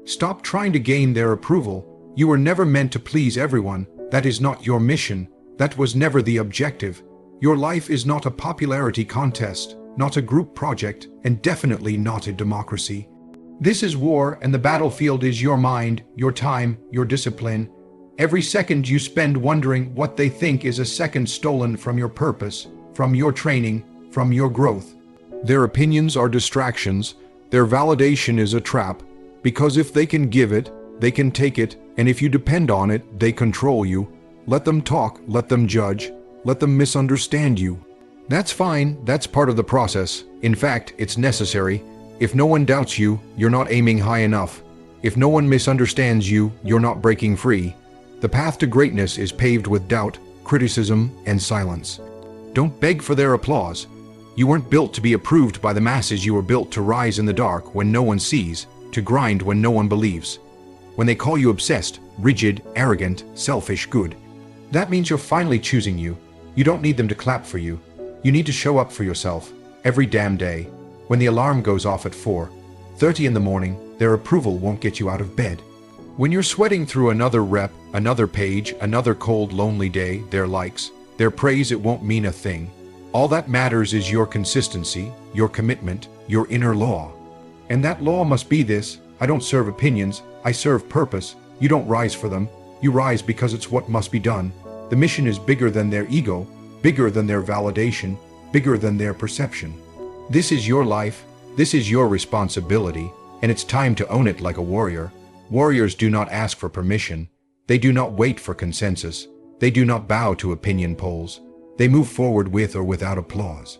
Stop trying to gain their approval. You were never meant to please everyone. That is not your mission. That was never the objective. Your life is not a popularity contest, not a group project, and definitely not a democracy. This is war, and the battlefield is your mind, your time, your discipline. Every second you spend wondering what they think is a second stolen from your purpose, from your training, from your growth. Their opinions are distractions. Their validation is a trap, because if they can give it, they can take it, and if you depend on it, they control you. Let them talk, let them judge, let them misunderstand you. That's fine, that's part of the process. In fact, it's necessary. If no one doubts you, you're not aiming high enough. If no one misunderstands you, you're not breaking free. The path to greatness is paved with doubt, criticism, and silence. Don't beg for their applause. You weren't built to be approved by the masses. You were built to rise in the dark when no one sees, to grind when no one believes. When they call you obsessed, rigid, arrogant, selfish, good, that means you're finally choosing you. You don't need them to clap for you. You need to show up for yourself, every damn day. When the alarm goes off at 4:30 in the morning, their approval won't get you out of bed. When you're sweating through another rep, another page, another cold, lonely day, their likes, their praise, it won't mean a thing. All that matters is your consistency, your commitment, your inner law. And that law must be this: I don't serve opinions, I serve purpose. You don't rise for them, you rise because it's what must be done. The mission is bigger than their ego, bigger than their validation, bigger than their perception. This is your life, this is your responsibility, and it's time to own it like a warrior. Warriors do not ask for permission. They do not wait for consensus. They do not bow to opinion polls. They move forward with or without applause.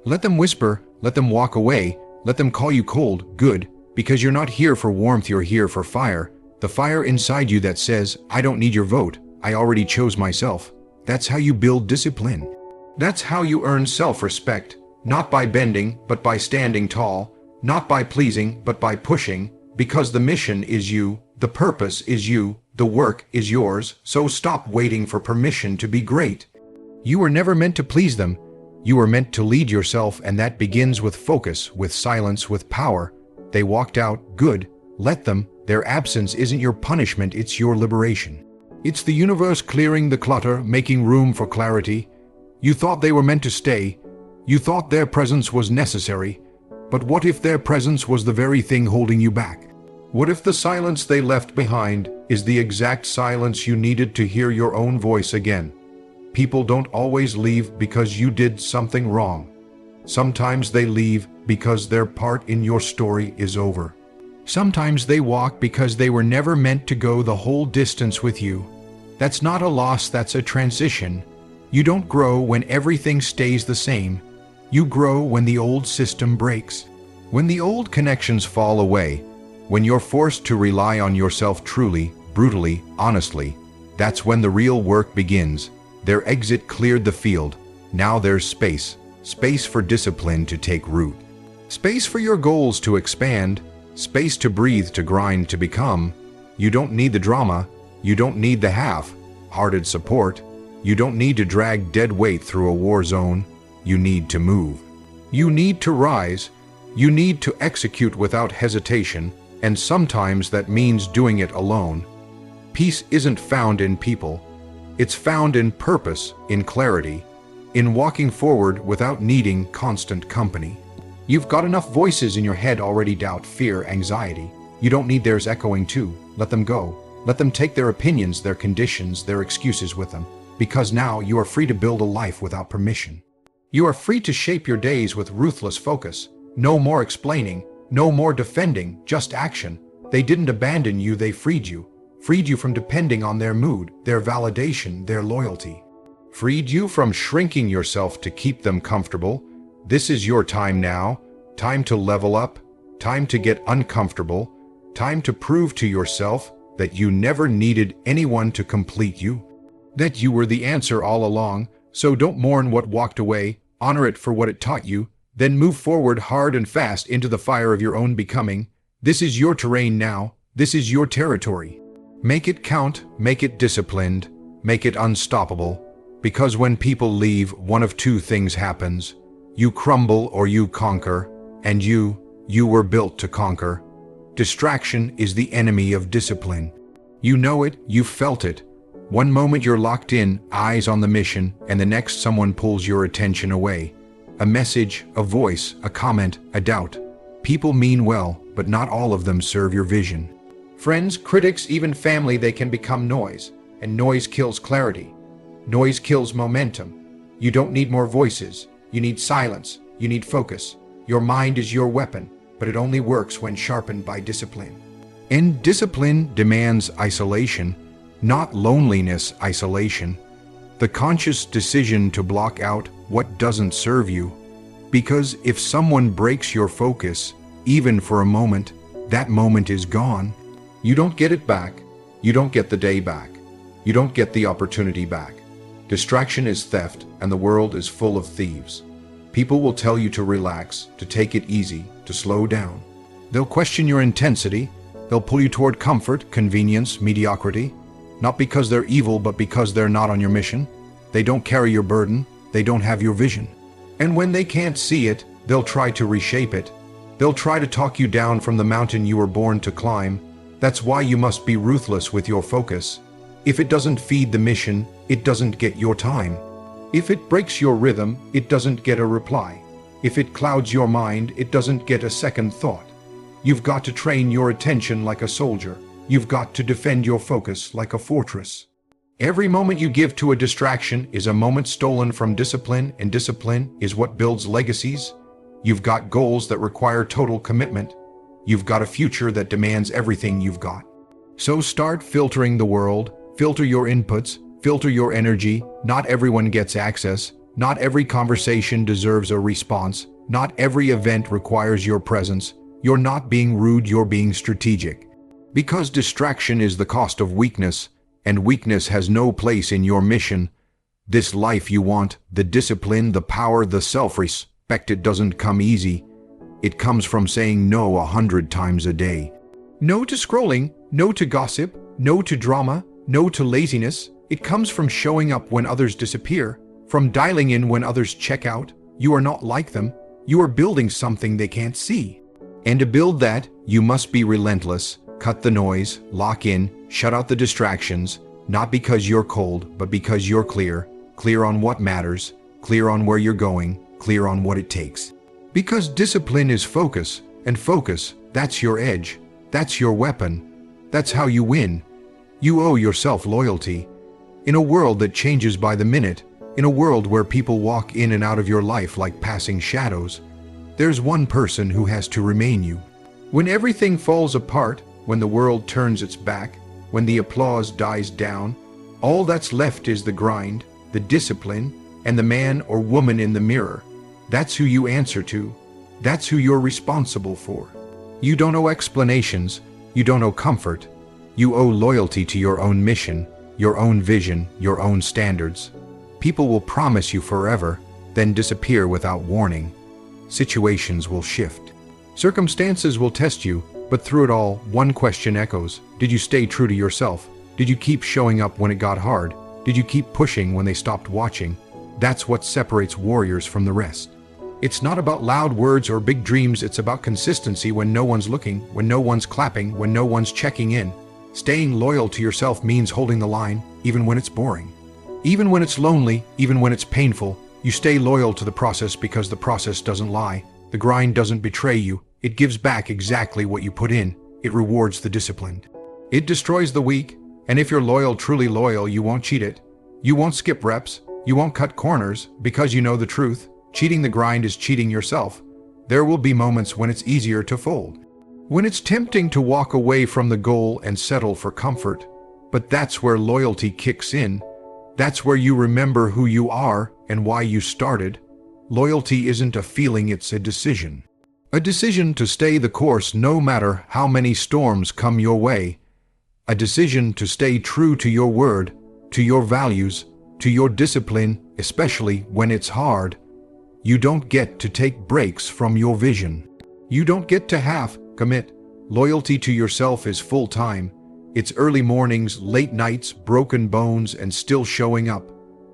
Let them whisper, let them walk away, let them call you cold, good, because you're not here for warmth, you're here for fire. The fire inside you that says, I don't need your vote, I already chose myself. That's how you build discipline. That's how you earn self-respect, not by bending, but by standing tall, not by pleasing, but by pushing, because the mission is you, the purpose is you, the work is yours, so stop waiting for permission to be great. You were never meant to please them. You were meant to lead yourself, and that begins with focus, with silence, with power. They walked out, good, let them. Their absence isn't your punishment, it's your liberation. It's the universe clearing the clutter, making room for clarity. You thought they were meant to stay. You thought their presence was necessary. But what if their presence was the very thing holding you back? What if the silence they left behind is the exact silence you needed to hear your own voice again? People don't always leave because you did something wrong. Sometimes they leave because their part in your story is over. Sometimes they walk because they were never meant to go the whole distance with you. That's not a loss, that's a transition. You don't grow when everything stays the same. You grow when the old system breaks. When the old connections fall away, when you're forced to rely on yourself truly, brutally, honestly, that's when the real work begins. Their exit cleared the field. Now there's space. Space for discipline to take root. Space for your goals to expand. Space to breathe, to grind, to become. You don't need the drama. You don't need the half-hearted support. You don't need to drag dead weight through a war zone. You need to move. You need to rise. You need to execute without hesitation, and sometimes that means doing it alone. Peace isn't found in people. It's found in purpose, in clarity, in walking forward without needing constant company. You've got enough voices in your head already: doubt, fear, anxiety. You don't need theirs echoing too. Let them go. Let them take their opinions, their conditions, their excuses with them, because now you are free to build a life without permission. You are free to shape your days with ruthless focus. No more explaining, no more defending, just action. They didn't abandon you, they freed you. Freed you from depending on their mood, their validation, their loyalty. Freed you from shrinking yourself to keep them comfortable. This is your time now. Time to level up. Time to get uncomfortable. Time to prove to yourself that you never needed anyone to complete you. That you were the answer all along. So don't mourn what walked away. Honor it for what it taught you. Then move forward hard and fast into the fire of your own becoming. This is your terrain now. This is your territory. Make it count, make it disciplined, make it unstoppable. Because when people leave, one of two things happens. You crumble or you conquer, and you were built to conquer. Distraction is the enemy of discipline. You know it, you've felt it. One moment you're locked in, eyes on the mission, and the next someone pulls your attention away. A message, a voice, a comment, a doubt. People mean well, but not all of them serve your vision. Friends, critics, even family, they can become noise, and noise kills clarity. Noise kills momentum. You don't need more voices. You need silence. You need focus. Your mind is your weapon, but it only works when sharpened by discipline. And discipline demands isolation, not loneliness isolation. The conscious decision to block out what doesn't serve you. Because if someone breaks your focus, even for a moment, that moment is gone. You don't get it back. You don't get the day back. You don't get the opportunity back. Distraction is theft, and the world is full of thieves. People will tell you to relax, to take it easy, to slow down. They'll question your intensity. They'll pull you toward comfort, convenience, mediocrity. Not because they're evil, but because they're not on your mission. They don't carry your burden. They don't have your vision. And when they can't see it, they'll try to reshape it. They'll try to talk you down from the mountain you were born to climb. That's why you must be ruthless with your focus. If it doesn't feed the mission, it doesn't get your time. If it breaks your rhythm, it doesn't get a reply. If it clouds your mind, it doesn't get a second thought. You've got to train your attention like a soldier. You've got to defend your focus like a fortress. Every moment you give to a distraction is a moment stolen from discipline, and discipline is what builds legacies. You've got goals that require total commitment. You've got a future that demands everything you've got. So start filtering the world. Filter your inputs. Filter your energy. Not everyone gets access. Not every conversation deserves a response. Not every event requires your presence. You're not being rude, you're being strategic. Because distraction is the cost of weakness, and weakness has no place in your mission. This life you want, the discipline, the power, the self-respect, it doesn't come easy. It comes from saying no 100 times a day. No to scrolling, no to gossip, no to drama, no to laziness. It comes from showing up when others disappear, from dialing in when others check out. You are not like them. You are building something they can't see. And to build that, you must be relentless, cut the noise, lock in, shut out the distractions, not because you're cold, but because you're clear, clear on what matters, clear on where you're going, clear on what it takes. Because discipline is focus, and focus, that's your edge, that's your weapon, that's how you win. You owe yourself loyalty. In a world that changes by the minute, in a world where people walk in and out of your life like passing shadows, there's one person who has to remain you. When everything falls apart, when the world turns its back, when the applause dies down, all that's left is the grind, the discipline, and the man or woman in the mirror. That's who you answer to. That's who you're responsible for. You don't owe explanations. You don't owe comfort. You owe loyalty to your own mission, your own vision, your own standards. People will promise you forever, then disappear without warning. Situations will shift. Circumstances will test you, but through it all, one question echoes. Did you stay true to yourself? Did you keep showing up when it got hard? Did you keep pushing when they stopped watching? That's what separates warriors from the rest. It's not about loud words or big dreams, it's about consistency when no one's looking, when no one's clapping, when no one's checking in. Staying loyal to yourself means holding the line, even when it's boring. Even when it's lonely, even when it's painful, you stay loyal to the process because the process doesn't lie. The grind doesn't betray you. It gives back exactly what you put in. It rewards the disciplined. It destroys the weak, and if you're loyal, truly loyal, you won't cheat it. You won't skip reps. You won't cut corners because you know the truth. Cheating the grind is cheating yourself. There will be moments when it's easier to fold. When it's tempting to walk away from the goal and settle for comfort. But that's where loyalty kicks in. That's where you remember who you are and why you started. Loyalty isn't a feeling, it's a decision. A decision to stay the course no matter how many storms come your way. A decision to stay true to your word, to your values, to your discipline, especially when it's hard. You don't get to take breaks from your vision. You don't get to half commit. Loyalty to yourself is full time. It's early mornings, late nights, broken bones, and still showing up.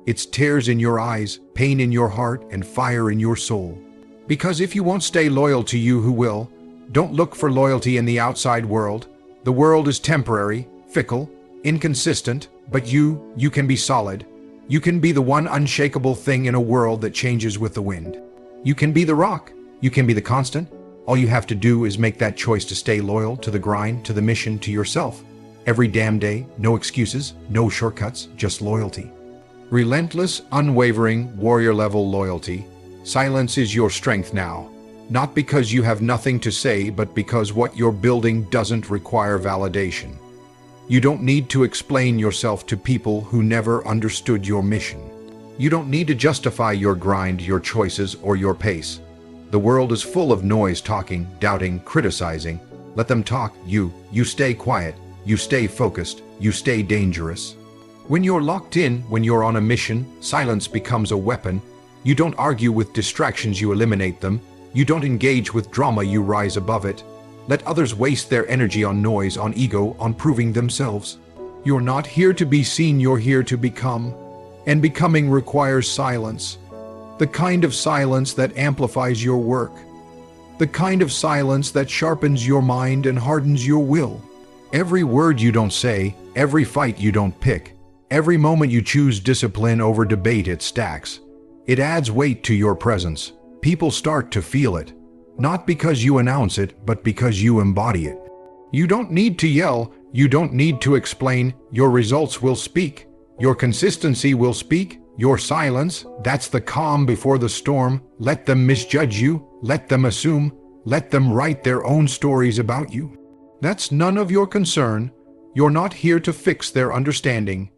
It's tears in your eyes, pain in your heart, and fire in your soul. Because if you won't stay loyal to you, who will? Don't look for loyalty in the outside world. The world is temporary, fickle, inconsistent, but you can be solid. You can be the one unshakable thing in a world that changes with the wind. You can be the rock. You can be the constant. All you have to do is make that choice to stay loyal to the grind, to the mission, to yourself. Every damn day, no excuses, no shortcuts, just loyalty. Relentless, unwavering, warrior-level loyalty. Silence is your strength now. Not because you have nothing to say, but because what you're building doesn't require validation. You don't need to explain yourself to people who never understood your mission. You don't need to justify your grind, your choices, or your pace. The world is full of noise, talking, doubting, criticizing. Let them talk. You stay quiet. You stay focused. You stay dangerous. When you're locked in, when you're on a mission, silence becomes a weapon. You don't argue with distractions, you eliminate them. You don't engage with drama, you rise above it. Let others waste their energy on noise, on ego, on proving themselves. You're not here to be seen, you're here to become. And becoming requires silence. The kind of silence that amplifies your work. The kind of silence that sharpens your mind and hardens your will. Every word you don't say, every fight you don't pick, every moment you choose discipline over debate, it stacks. It adds weight to your presence. People start to feel it. Not because you announce it, but because you embody it. You don't need to yell. You don't need to explain. Your results will speak. Your consistency will speak. Your silence, that's the calm before the storm. Let them misjudge you. Let them assume. Let them write their own stories about you. That's none of your concern. You're not here to fix their understanding.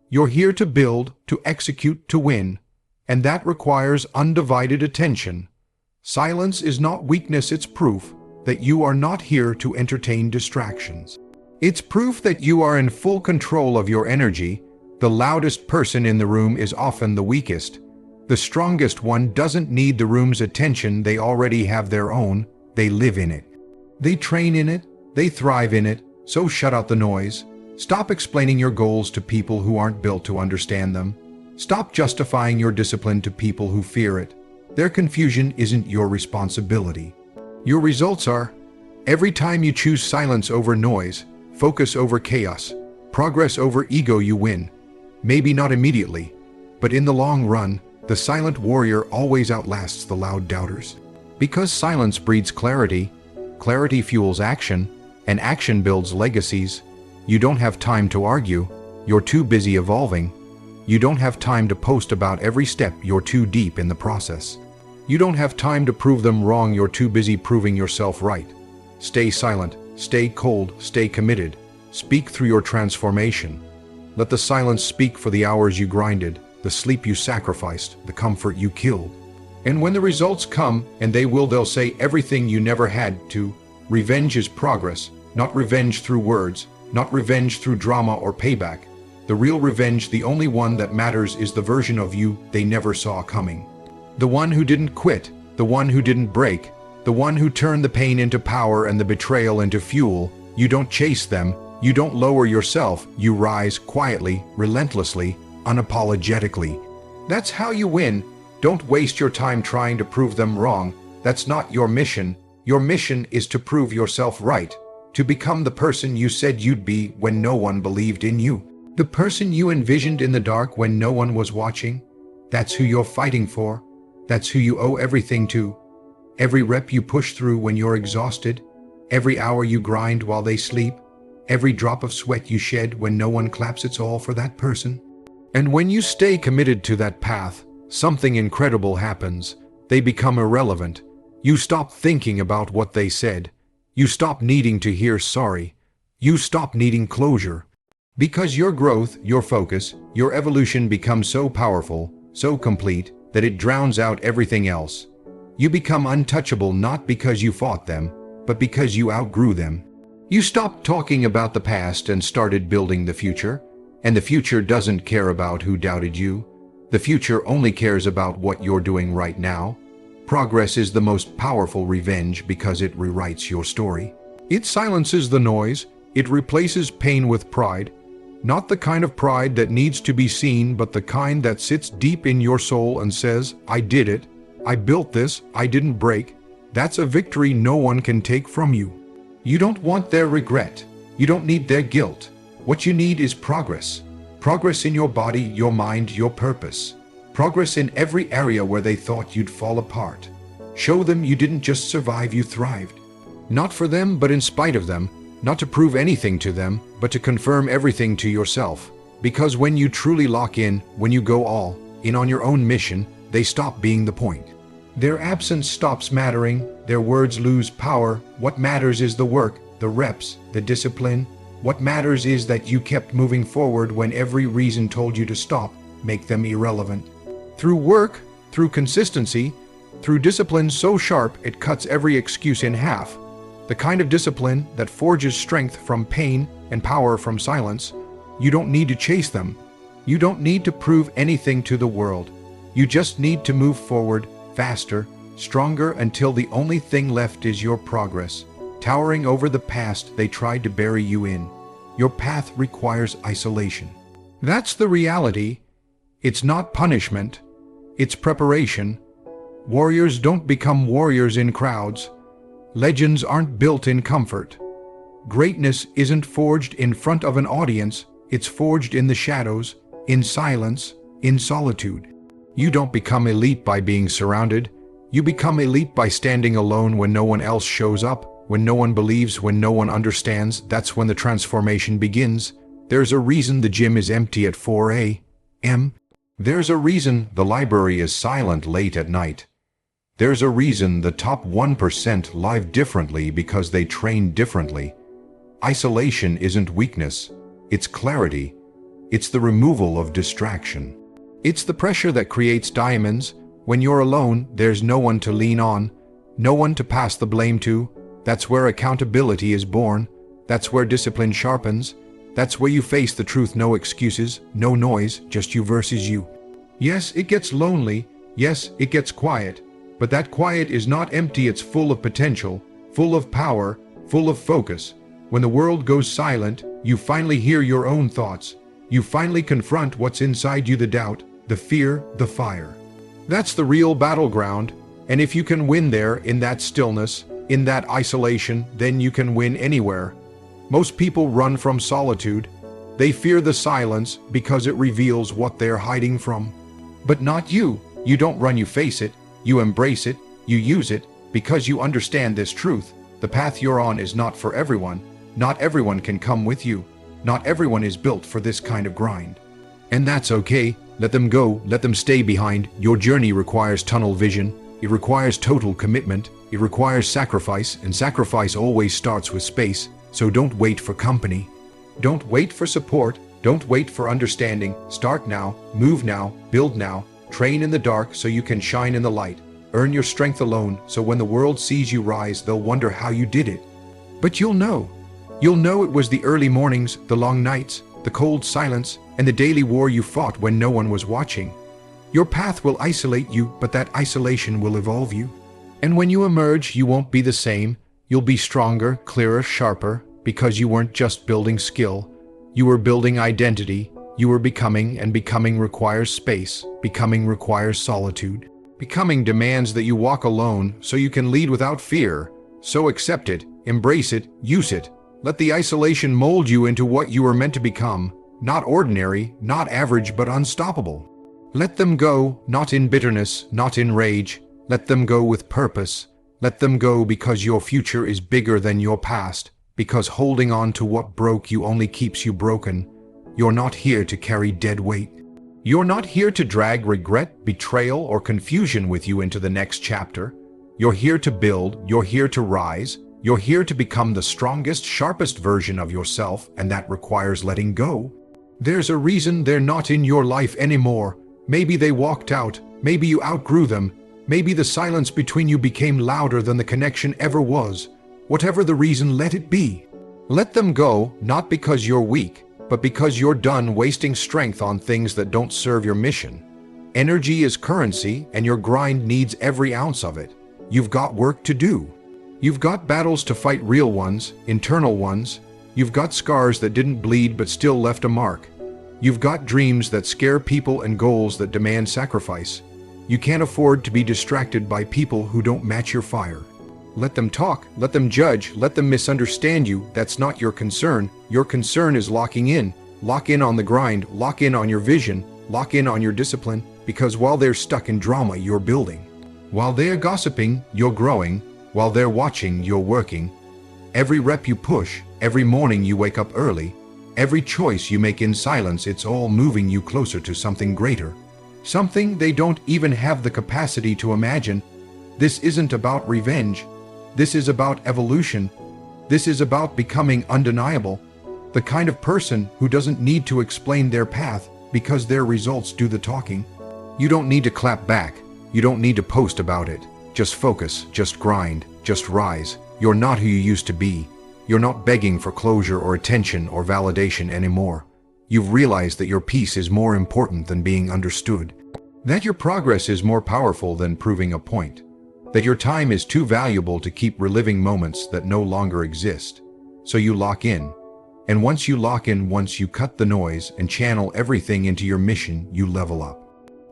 You're here to build, to execute, to win. And that requires undivided attention. Silence is not weakness, it's proof that you are not here to entertain distractions. It's proof that you are in full control of your energy. The loudest person in the room is often the weakest. The strongest one doesn't need the room's attention, they already have their own. They live in it. They train in it. They thrive in it. So shut out the noise. Stop explaining your goals to people who aren't built to understand them. Stop justifying your discipline to people who fear it. Their confusion isn't your responsibility. Your results are. Every time you choose silence over noise, focus over chaos, progress over ego, you win. Maybe not immediately, but in the long run, the silent warrior always outlasts the loud doubters. Because silence breeds clarity, clarity fuels action, and action builds legacies. You don't have time to argue. You're too busy evolving. You don't have time to post about every step, you're too deep in the process. You don't have time to prove them wrong, you're too busy proving yourself right. Stay silent, stay cold, stay committed. Speak through your transformation. Let the silence speak for the hours you grinded, the sleep you sacrificed, the comfort you killed. And when the results come, and they will, they'll say everything you never had to. Revenge is progress, not revenge through words, not revenge through drama or payback. The real revenge, the only one that matters, is the version of you they never saw coming. The one who didn't quit, the one who didn't break, the one who turned the pain into power and the betrayal into fuel. You don't chase them, you don't lower yourself, you rise quietly, relentlessly, unapologetically. That's how you win. Don't waste your time trying to prove them wrong. That's not your mission. Your mission is to prove yourself right, to become the person you said you'd be when no one believed in you. The person you envisioned in the dark when no one was watching. That's who you're fighting for. That's who you owe everything to. Every rep you push through when you're exhausted, every hour you grind while they sleep, every drop of sweat you shed when no one claps, it's all for that person. And when you stay committed to that path, something incredible happens. They become irrelevant. You stop thinking about what they said. You stop needing to hear sorry. You stop needing closure. Because your growth, your focus, your evolution becomes so powerful, so complete, that it drowns out everything else. You become untouchable not because you fought them, but because you outgrew them. You stopped talking about the past and started building the future. And the future doesn't care about who doubted you. The future only cares about what you're doing right now. Progress is the most powerful revenge because it rewrites your story. It silences the noise. It replaces pain with pride. Not the kind of pride that needs to be seen, but the kind that sits deep in your soul and says, I did it. I built this. I didn't break. That's a victory no one can take from you. You don't want their regret. You don't need their guilt. What you need is progress. Progress in your body, your mind, your purpose. Progress in every area where they thought you'd fall apart. Show them you didn't just survive, you thrived. Not for them, but in spite of them. Not to prove anything to them, but to confirm everything to yourself. Because when you truly lock in, when you go all in on your own mission, they stop being the point. Their absence stops mattering, their words lose power. What matters is the work, the reps, the discipline. What matters is that you kept moving forward when every reason told you to stop. Make them irrelevant. Through work, through consistency, through discipline so sharp it cuts every excuse in half. The kind of discipline that forges strength from pain and power from silence. You don't need to chase them. You don't need to prove anything to the world. You just need to move forward, faster, stronger, until the only thing left is your progress, towering over the past they tried to bury you in. Your path requires isolation. That's the reality. It's not punishment. It's preparation. Warriors don't become warriors in crowds. Legends aren't built in comfort. Greatness isn't forged in front of an audience. It's forged in the shadows, in silence, in solitude. You don't become elite by being surrounded. You become elite by standing alone when no one else shows up, when no one believes, when no one understands. That's when the transformation begins. There's a reason the gym is empty at 4 a.m. There's a reason the library is silent late at night. There's a reason the top 1% live differently, because they train differently. Isolation isn't weakness. It's clarity. It's the removal of distraction. It's the pressure that creates diamonds. When you're alone, there's no one to lean on, no one to pass the blame to. That's where accountability is born. That's where discipline sharpens. That's where you face the truth. No excuses, no noise, just you versus you. Yes, it gets lonely. Yes, it gets quiet. But that quiet is not empty. It's full of potential, full of power, full of focus. When the world goes silent, you finally hear your own thoughts. You finally confront what's inside you, the doubt, the fear, the fire. That's the real battleground. And if you can win there, in that stillness, in that isolation, then you can win anywhere. Most people run from solitude. They fear the silence because it reveals what they're hiding from. But not you. You don't run, you face it. You embrace it. You use it because you understand this truth. The path you're on is not for everyone. Not everyone can come with you. Not everyone is built for this kind of grind. And that's okay. Let them go. Let them stay behind. Your journey requires tunnel vision. It requires total commitment. It requires sacrifice, and sacrifice always starts with space. So don't wait for company. Don't wait for support. Don't wait for understanding. Start now. Move now. Build now. Train in the dark so you can shine in the light. Earn your strength alone, so when the world sees you rise, they'll wonder how you did it. But you'll know. You'll know it was the early mornings, the long nights, the cold silence, and the daily war you fought when no one was watching. Your path will isolate you, but that isolation will evolve you. And when you emerge, you won't be the same. You'll be stronger, clearer, sharper, because you weren't just building skill. You were building identity. You were becoming, and becoming requires space. Becoming requires solitude. Becoming demands that you walk alone so you can lead without fear. So accept it, embrace it, use it. Let the isolation mold you into what you were meant to become. Not ordinary, not average, but unstoppable. Let them go, not in bitterness, not in rage. Let them go with purpose. Let them go because your future is bigger than your past. Because holding on to what broke you only keeps you broken. You're not here to carry dead weight. You're not here to drag regret, betrayal, or confusion with you into the next chapter. You're here to build. You're here to rise. You're here to become the strongest, sharpest version of yourself, and that requires letting go. There's a reason they're not in your life anymore. Maybe they walked out. Maybe you outgrew them. Maybe the silence between you became louder than the connection ever was. Whatever the reason, let it be. Let them go, not because you're weak, but because you're done wasting strength on things that don't serve your mission. Energy is currency, and your grind needs every ounce of it. You've got work to do. You've got battles to fight, real ones, internal ones. You've got scars that didn't bleed but still left a mark. You've got dreams that scare people and goals that demand sacrifice. You can't afford to be distracted by people who don't match your fire. Let them talk, let them judge, let them misunderstand you. That's not your concern. Your concern is locking in. Lock in on the grind, lock in on your vision, lock in on your discipline, because while they're stuck in drama, you're building. While they're gossiping, you're growing. While they're watching, you're working. Every rep you push, every morning you wake up early, every choice you make in silence, it's all moving you closer to something greater. Something they don't even have the capacity to imagine. This isn't about revenge. This is about evolution. This is about becoming undeniable. The kind of person who doesn't need to explain their path because their results do the talking. You don't need to clap back. You don't need to post about it. Just focus, just grind, just rise. You're not who you used to be. You're not begging for closure or attention or validation anymore. You've realized that your peace is more important than being understood. That your progress is more powerful than proving a point. That your time is too valuable to keep reliving moments that no longer exist. So you lock in. And once you lock in, once you cut the noise and channel everything into your mission, you level up.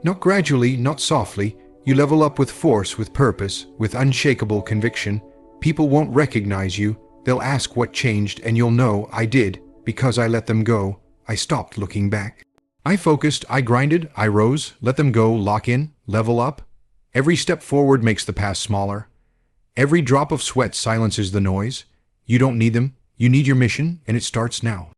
Not gradually, not softly. You level up with force, with purpose, with unshakable conviction. People won't recognize you. They'll ask what changed, and you'll know, I did, because I let them go. I stopped looking back. I focused, I grinded, I rose, let them go, lock in, level up. Every step forward makes the past smaller. Every drop of sweat silences the noise. You don't need them. You need your mission, and it starts now.